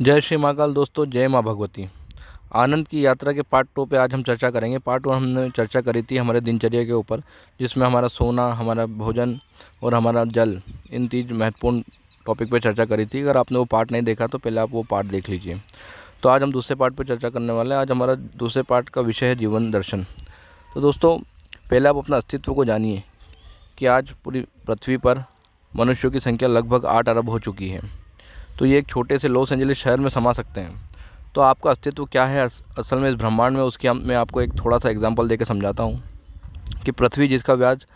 जय श्री महाकाल दोस्तों, जय माँ भगवती। आनंद की यात्रा के पार्ट 2 पे आज हम चर्चा करेंगे। पार्ट 1 हमने चर्चा करी थी हमारे दिनचर्या के ऊपर, जिसमें हमारा सोना, हमारा भोजन और हमारा जल, इन 3 महत्वपूर्ण टॉपिक पे चर्चा करी थी। अगर आपने वो पार्ट नहीं देखा तो पहले आप वो पार्ट देख लीजिए। तो आज हम दूसरे पार्ट पे चर्चा करने वाले हैं। आज हमारा दूसरे पार्ट का विषय है जीवन दर्शन। तो दोस्तों, पहले आप अपना अस्तित्व को जानिए कि आज पूरी पृथ्वी पर मनुष्यों की संख्या लगभग 8 अरब हो चुकी है। तो ये एक छोटे से लॉस एंजलिस शहर में समा सकते हैं। तो आपका अस्तित्व क्या है असल में इस ब्रह्मांड में, उसकी मैं आपको एक थोड़ा सा एग्जांपल देकर समझाता हूँ कि पृथ्वी, जिसका व्यास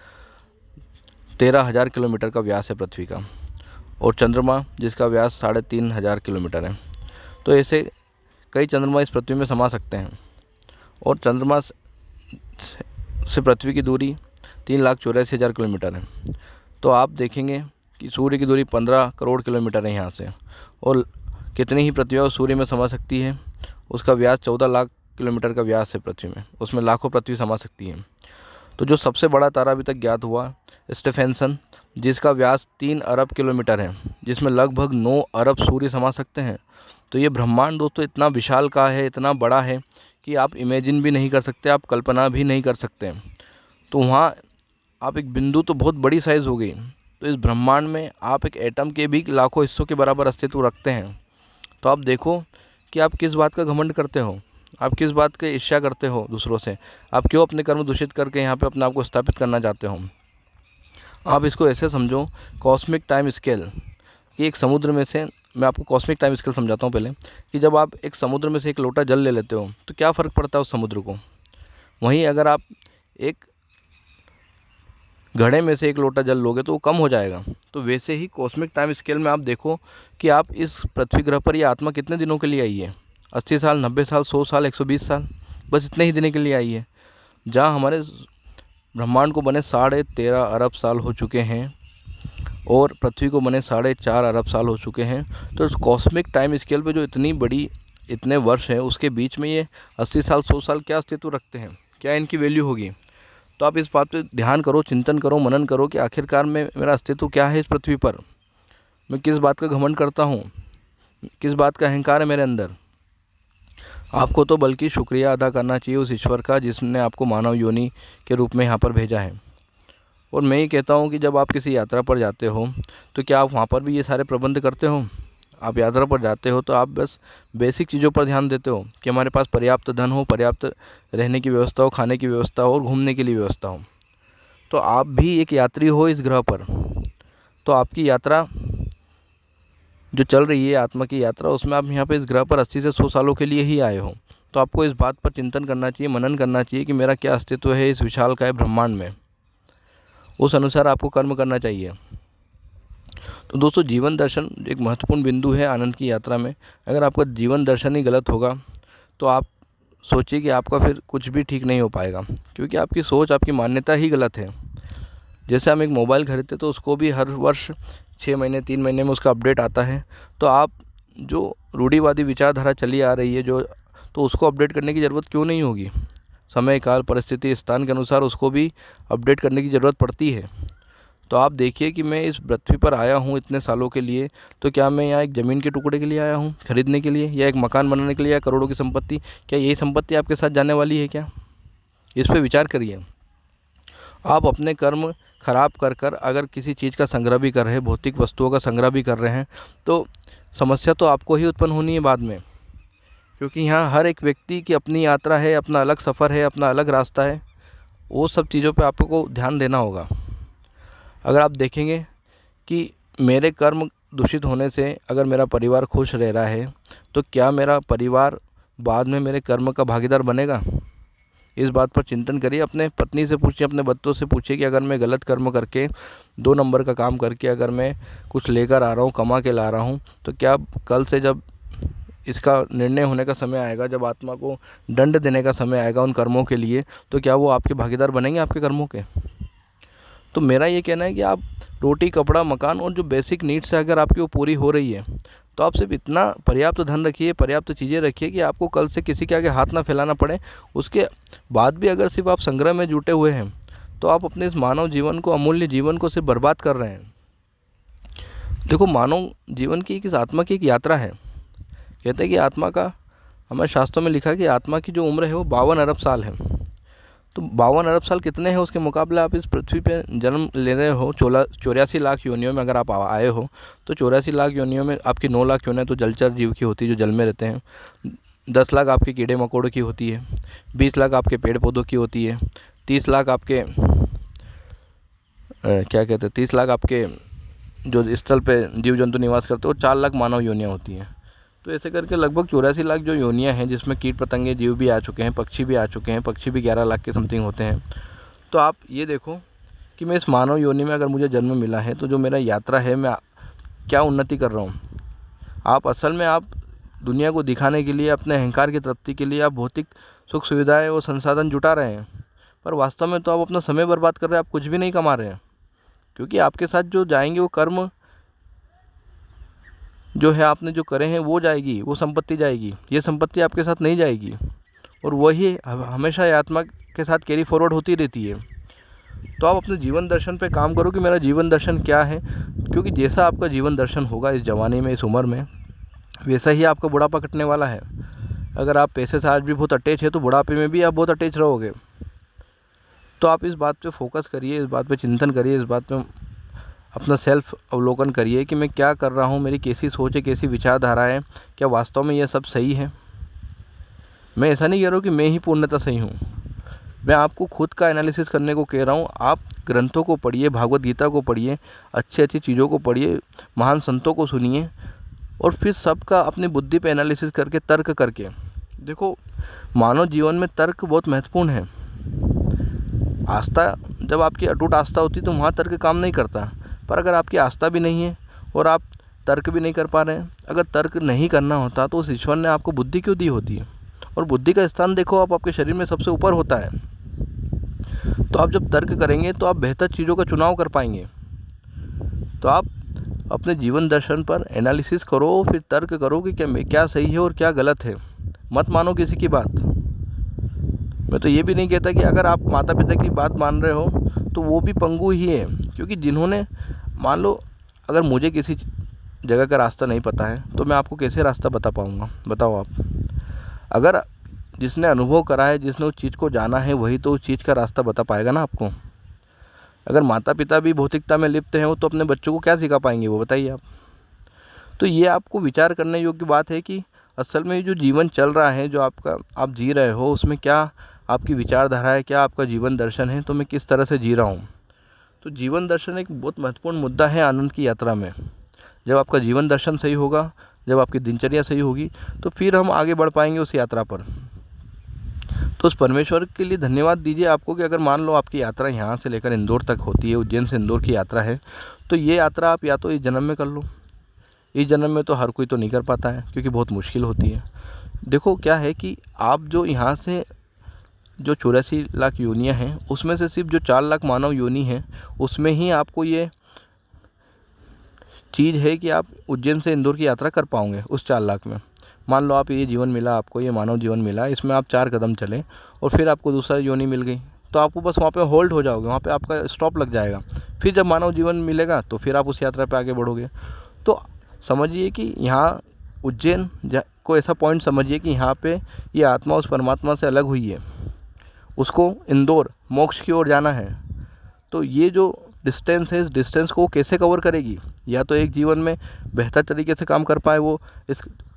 13,000 किलोमीटर का व्यास है पृथ्वी का, और चंद्रमा जिसका व्यास 3,500 किलोमीटर है। तो ऐसे कई चंद्रमा इस पृथ्वी में समा सकते हैं। और चंद्रमा से पृथ्वी की दूरी 3,84,000 किलोमीटर है। तो आप देखेंगे कि सूर्य की दूरी 15 करोड़ किलोमीटर है यहाँ से, और कितनी ही पृथ्वी सूर्य में समा सकती है। उसका व्यास 14 लाख किलोमीटर का व्यास है पृथ्वी में, उसमें लाखों पृथ्वी समा सकती है। तो जो सबसे बड़ा तारा अभी तक ज्ञात हुआ, स्टेफेंसन, जिसका व्यास 3 अरब किलोमीटर है, जिसमें लगभग 9 अरब सूर्य समा सकते हैं। तो ये ब्रह्मांड दोस्तों इतना विशाल का है, इतना बड़ा है कि आप इमेजिन भी नहीं कर सकते, आप कल्पना भी नहीं कर सकते। तो वहाँ आप एक बिंदु तो बहुत बड़ी साइज़ हो गई। तो इस ब्रह्मांड में आप एक एटम के भी लाखों हिस्सों के बराबर अस्तित्व रखते हैं। तो आप देखो कि आप किस बात का घमंड करते हो, आप किस बात की ईर्ष्या करते हो दूसरों से। आप क्यों अपने कर्म दूषित करके यहाँ पे अपने आप को स्थापित करना चाहते हो। आप इसको ऐसे समझो, कॉस्मिक टाइम स्केल कि एक समुद्र में से, मैं आपको कॉस्मिक टाइम स्केल समझाता हूँ पहले, कि जब आप एक समुद्र में से एक लोटा जल ले लेते हो तो क्या फ़र्क पड़ता है उस समुद्र को। वहीं अगर आप एक घड़े में से एक लोटा जल लोगे तो वो कम हो जाएगा। तो वैसे ही कॉस्मिक टाइम स्केल में आप देखो कि आप इस पृथ्वी ग्रह पर ये आत्मा कितने दिनों के लिए आई है। 80 साल, 90 साल, 100 साल, 120 साल, बस इतने ही दिन के लिए आई है। जहाँ हमारे ब्रह्मांड को बने 13.5 अरब साल हो चुके हैं और पृथ्वी को बने 4.5 अरब साल हो चुके हैं। तो कॉस्मिक टाइम स्केल पे जो इतनी बड़ी, इतने वर्ष हैं, उसके बीच में ये 80 साल, 100 साल क्या अस्तित्व रखते हैं, क्या इनकी वैल्यू होगी। तो आप इस बात पे ध्यान करो, चिंतन करो, मनन करो कि आखिरकार में मेरा अस्तित्व क्या है इस पृथ्वी पर। मैं किस बात का घमंड करता हूँ, किस बात का अहंकार है मेरे अंदर। आपको तो बल्कि शुक्रिया अदा करना चाहिए उस ईश्वर का जिसने आपको मानव योनि के रूप में यहाँ पर भेजा है। और मैं ही कहता हूँ कि जब आप किसी यात्रा पर जाते हो तो क्या आप वहाँ पर भी ये सारे प्रबंध करते हो। आप यात्रा पर जाते हो तो आप बस बेसिक चीज़ों पर ध्यान देते हो कि हमारे पास पर्याप्त धन हो, पर्याप्त रहने की व्यवस्था हो, खाने की व्यवस्था हो और घूमने के लिए व्यवस्था हो। तो आप भी एक यात्री हो इस ग्रह पर। तो आपकी यात्रा जो चल रही है, आत्मा की यात्रा, उसमें आप यहाँ पे इस ग्रह पर 80 से 100 सालों के लिए ही आए हो। तो आपको इस बात पर चिंतन करना चाहिए, मनन करना चाहिए कि मेरा क्या अस्तित्व है इस विशालकाय ब्रह्मांड में। उस अनुसार आपको कर्म करना चाहिए। तो दोस्तों, जीवन दर्शन एक महत्वपूर्ण बिंदु है आनंद की यात्रा में। अगर आपका जीवन दर्शन ही गलत होगा तो आप सोचिए कि आपका फिर कुछ भी ठीक नहीं हो पाएगा, क्योंकि आपकी सोच, आपकी मान्यता ही गलत है। जैसे हम एक मोबाइल खरीदते तो उसको भी हर वर्ष 6 महीने, 3 महीने में उसका अपडेट आता है। तो आप जो रूढ़िवादी विचारधारा चली आ रही है जो, तो उसको अपडेट करने की ज़रूरत क्यों नहीं होगी। समय, काल, परिस्थिति, स्थान के अनुसार उसको भी अपडेट करने की ज़रूरत पड़ती है। तो आप देखिए कि मैं इस पृथ्वी पर आया हूँ इतने सालों के लिए, तो क्या मैं यहाँ एक ज़मीन के टुकड़े के लिए आया हूँ खरीदने के लिए, या एक मकान बनाने के लिए, या करोड़ों की संपत्ति। क्या यही संपत्ति आपके साथ जाने वाली है क्या। इस पर विचार करिए। आप अपने कर्म खराब कर कर अगर किसी चीज़ का संग्रह भी कर रहे हैं, भौतिक वस्तुओं का संग्रह भी कर रहे हैं, तो समस्या तो आपको ही उत्पन्न होनी है बाद में। क्योंकि यहाँ हर एक व्यक्ति की अपनी यात्रा है, अपना अलग सफ़र है, अपना अलग रास्ता है। वो सब चीज़ों पे आपको ध्यान देना होगा। अगर आप देखेंगे कि मेरे कर्म दूषित होने से अगर मेरा परिवार खुश रह रहा है, तो क्या मेरा परिवार बाद में मेरे कर्म का भागीदार बनेगा। इस बात पर चिंतन करिए। अपने पत्नी से पूछिए, अपने बच्चों से पूछिए कि अगर मैं गलत कर्म करके, 2 नंबर का काम करके अगर मैं कुछ लेकर आ रहा हूँ, कमा के ला रहा हूँ, तो क्या कल से जब इसका निर्णय होने का समय आएगा, जब आत्मा को दंड देने का समय आएगा उन कर्मों के लिए, तो क्या वो आपके भागीदार बनेंगे आपके कर्मों के। तो मेरा ये कहना है कि आप रोटी, कपड़ा, मकान और जो बेसिक नीड्स है अगर आपकी वो पूरी हो रही है, तो आप सिर्फ इतना पर्याप्त धन रखिए, पर्याप्त चीज़ें रखिए कि आपको कल से किसी के आगे हाथ ना फैलाना पड़े। उसके बाद भी अगर सिर्फ आप संग्रह में जुटे हुए हैं तो आप अपने इस मानव जीवन को, अमूल्य जीवन को सिर्फ बर्बाद कर रहे हैं। देखो, मानव जीवन की इस आत्मा की एक यात्रा है कहते हैं कि आत्मा का, हमारे शास्त्रों में लिखा है कि आत्मा की जो उम्र है वो 52 अरब साल है। तो 52 अरब साल कितने हैं, उसके मुकाबले आप इस पृथ्वी पे जन्म ले रहे हो। 84 लाख योनियों में अगर आप आए हो, तो 84 लाख योनियों में आपकी 9 लाख योनियाँ तो जलचर जीव की होती है, जो जल में रहते हैं। 10 लाख आपके कीड़े मकोड़ों की होती है। 20 लाख आपके पेड़ पौधों की होती है। 30 लाख आपके क्या कहते हैं, 30 लाख आपके जो स्थल पे जीव जंतु निवास करते हैं, और 4 लाख मानव योनियाँ होती हैं। तो ऐसे करके लगभग 84 लाख जो योनियाँ हैं, जिसमें कीट पतंगे जीव भी आ चुके हैं, पक्षी भी आ चुके हैं। पक्षी भी 11 लाख के समथिंग होते हैं। तो आप ये देखो कि मैं इस मानव योनि में अगर मुझे जन्म मिला है, तो जो मेरा यात्रा है, मैं क्या उन्नति कर रहा हूँ। आप असल में आप दुनिया को दिखाने के लिए, अपने अहंकार की तृप्ति के लिए आप भौतिक सुख सुविधाएँ और संसाधन जुटा रहे हैं, पर वास्तव में तो आप अपना समय बर्बाद कर रहे हैं। आप कुछ भी नहीं कमा रहे हैं, क्योंकि आपके साथ जो जाएंगे वो कर्म जो है, आपने जो करे हैं वो जाएगी, वो संपत्ति जाएगी। ये संपत्ति आपके साथ नहीं जाएगी, और वही हमेशा आत्मा के साथ कैरी फॉरवर्ड होती रहती है। तो आप अपने जीवन दर्शन पे काम करो कि मेरा जीवन दर्शन क्या है, क्योंकि जैसा आपका जीवन दर्शन होगा इस जवानी में, इस उम्र में, वैसा ही आपका बुढ़ापा कटने वाला है। अगर आप पैसे से आज भी बहुत अटैच है, तो बुढ़ापे में भी आप बहुत अटैच रहोगे। तो आप इस बात पे फोकस करिए, इस बात पे चिंतन करिए, इस बात पे अपना सेल्फ अवलोकन करिए कि मैं क्या कर रहा हूँ, मेरी कैसी सोच है, कैसी विचारधारा है, क्या वास्तव में यह सब सही है। मैं ऐसा नहीं कह रहा हूँ कि मैं ही पूर्णतः सही हूँ, मैं आपको खुद का एनालिसिस करने को कह रहा हूँ। आप ग्रंथों को पढ़िए, भागवत गीता को पढ़िए, अच्छी अच्छी चीज़ों को पढ़िए, महान संतों को सुनिए, और फिर सबका अपनी बुद्धि पे एनालिसिस करके, तर्क करके देखो। मानव जीवन में तर्क बहुत महत्वपूर्ण है। आस्था, जब आपकी अटूट आस्था होती है तो वहाँ तर्क काम नहीं करता। पर अगर आपकी आस्था भी नहीं है और आप तर्क भी नहीं कर पा रहे हैं, अगर तर्क नहीं करना होता तो उस ईश्वर ने आपको बुद्धि क्यों दी होती है। और बुद्धि का स्थान देखो, आप आपके शरीर में सबसे ऊपर होता है। तो आप जब तर्क करेंगे तो आप बेहतर चीज़ों का चुनाव कर पाएंगे। तो आप अपने जीवन दर्शन पर एनालिसिस करो, फिर तर्क करो कि क्या सही है और क्या गलत है। मत मानो किसी की बात। मैं तो ये भी नहीं कहता कि अगर आप माता पिता की बात मान रहे हो तो वो भी पंगु ही है, क्योंकि जिन्होंने, मान लो अगर मुझे किसी जगह का रास्ता नहीं पता है तो मैं आपको कैसे रास्ता बता पाऊँगा, बताओ आप। अगर जिसने अनुभव करा है, जिसने उस चीज़ को जाना है, वही तो उस चीज़ का रास्ता बता पाएगा ना आपको। अगर माता पिता भी भौतिकता में लिप्त हैं, वो तो अपने बच्चों को क्या सिखा पाएंगे, वो बताइए आप। तो ये आपको विचार करने योग्य बात है कि असल में जो जीवन चल रहा है, जो आपका आप जी रहे हो, उसमें क्या आपकी विचारधारा है, क्या आपका जीवन दर्शन है, तो मैं किस तरह से जी रहा हूँ। तो जीवन दर्शन एक बहुत महत्वपूर्ण मुद्दा है आनंद की यात्रा में। जब आपका जीवन दर्शन सही होगा, जब आपकी दिनचर्या सही होगी, तो फिर हम आगे बढ़ पाएंगे उस यात्रा पर। तो उस परमेश्वर के लिए धन्यवाद दीजिए आपको कि अगर मान लो आपकी यात्रा यहाँ से लेकर इंदौर तक होती है, उज्जैन से इंदौर की यात्रा है, तो ये यात्रा आप या तो इस जन्म में कर लो। इस जन्म में तो हर कोई तो नहीं कर पाता है, क्योंकि बहुत मुश्किल होती है। देखो क्या है कि आप जो यहाँ से जो 84 लाख योनियाँ हैं, उसमें से सिर्फ जो 4 लाख मानव योनि हैं, उसमें ही आपको ये चीज़ है कि आप उज्जैन से इंदौर की यात्रा कर पाओगे उस 4 लाख में। मान लो आप ये जीवन मिला, आपको ये मानव जीवन मिला, इसमें आप 4 कदम चले और फिर आपको दूसरा योनि मिल गई, तो आपको बस वहाँ पे होल्ड हो जाओगे, वहाँ पे आपका स्टॉप लग जाएगा। फिर जब मानव जीवन मिलेगा तो फिर आप उस यात्रा पे आगे बढ़ोगे। तो समझिए कि यहाँ उज्जैन को ऐसा पॉइंट समझिए कि यहाँ पे ये आत्मा उस परमात्मा से अलग हुई है, उसको इंदौर मोक्ष की ओर जाना है। तो ये जो डिस्टेंस है, इस डिस्टेंस को कैसे कवर करेगी, या तो एक जीवन में बेहतर तरीके से काम कर पाए वो।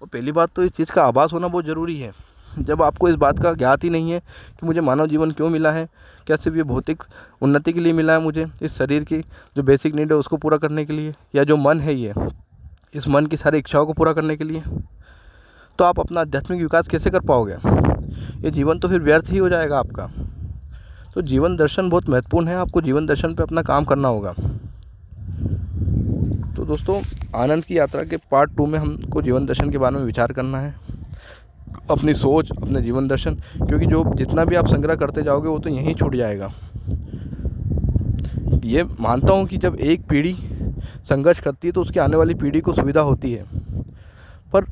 पहली बात तो इस चीज़ का आभास होना बहुत ज़रूरी है। जब आपको इस बात का ज्ञात ही नहीं है कि मुझे मानव जीवन क्यों मिला है, क्या सिर्फ ये भौतिक उन्नति के लिए मिला है, मुझे इस शरीर की जो बेसिक नीड है उसको पूरा करने के लिए, या जो मन है ये इस मन की सारी इच्छाओं को पूरा करने के लिए, तो आप अपना आध्यात्मिक विकास कैसे कर पाओगे। ये जीवन तो फिर व्यर्थ ही हो जाएगा आपका। तो जीवन दर्शन बहुत महत्वपूर्ण है, आपको जीवन दर्शन पे अपना काम करना होगा। तो दोस्तों, आनंद की यात्रा के पार्ट 2 में हमको जीवन दर्शन के बारे में विचार करना है, अपनी सोच, अपने जीवन दर्शन, क्योंकि जो जितना भी आप संग्रह करते जाओगे वो तो यहीं छूट जाएगा। ये मानता हूँ कि जब एक पीढ़ी संघर्ष करती है तो उसकी आने वाली पीढ़ी को सुविधा होती है, पर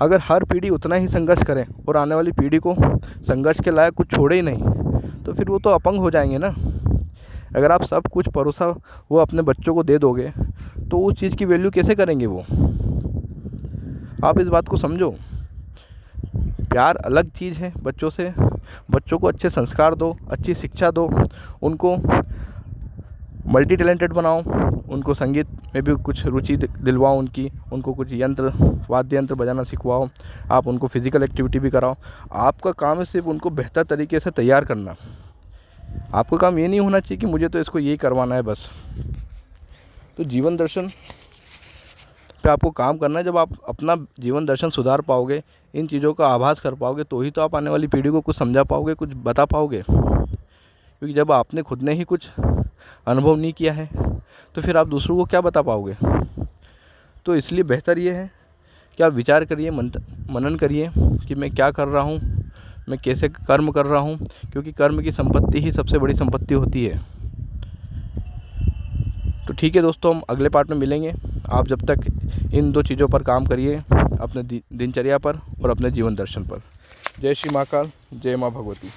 अगर हर पीढ़ी उतना ही संघर्ष करे और आने वाली पीढ़ी को संघर्ष के लायक कुछ छोड़े ही नहीं, तो फिर वो तो अपंग हो जाएंगे ना। अगर आप सब कुछ परोसा वो अपने बच्चों को दे दोगे तो उस चीज़ की वैल्यू कैसे करेंगे वो। आप इस बात को समझो। प्यार अलग चीज़ है बच्चों से। बच्चों को अच्छे संस्कार दो, अच्छी शिक्षा दो, उनको मल्टी टैलेंटेड बनाओ, उनको संगीत में भी कुछ रुचि दिलवाओ उनको कुछ यंत्र वाद्य यंत्र बजाना सिखवाओ, आप उनको फिज़िकल एक्टिविटी भी कराओ। आपका काम है सिर्फ उनको बेहतर तरीके से तैयार करना। आपका काम ये नहीं होना चाहिए कि मुझे तो इसको यही करवाना है बस। तो जीवन दर्शन पे आपको काम करना है। जब आप अपना जीवन दर्शन सुधार पाओगे, इन चीज़ों का आभास कर पाओगे, तो ही तो आप आने वाली पीढ़ी को कुछ समझा पाओगे, कुछ बता पाओगे। क्योंकि जब आपने खुद ने ही कुछ अनुभव नहीं किया है तो फिर आप दूसरों को क्या बता पाओगे। तो इसलिए बेहतर ये है कि आप विचार करिए, मनन करिए कि मैं क्या कर रहा हूँ, मैं कैसे कर्म कर रहा हूँ, क्योंकि कर्म की संपत्ति ही सबसे बड़ी संपत्ति होती है। तो ठीक है दोस्तों, हम अगले पार्ट में मिलेंगे। आप जब तक इन 2 चीज़ों पर काम करिए, अपने दिनचर्या पर और अपने जीवन दर्शन पर। जय श्री महाकाल, जय माँ भगवती।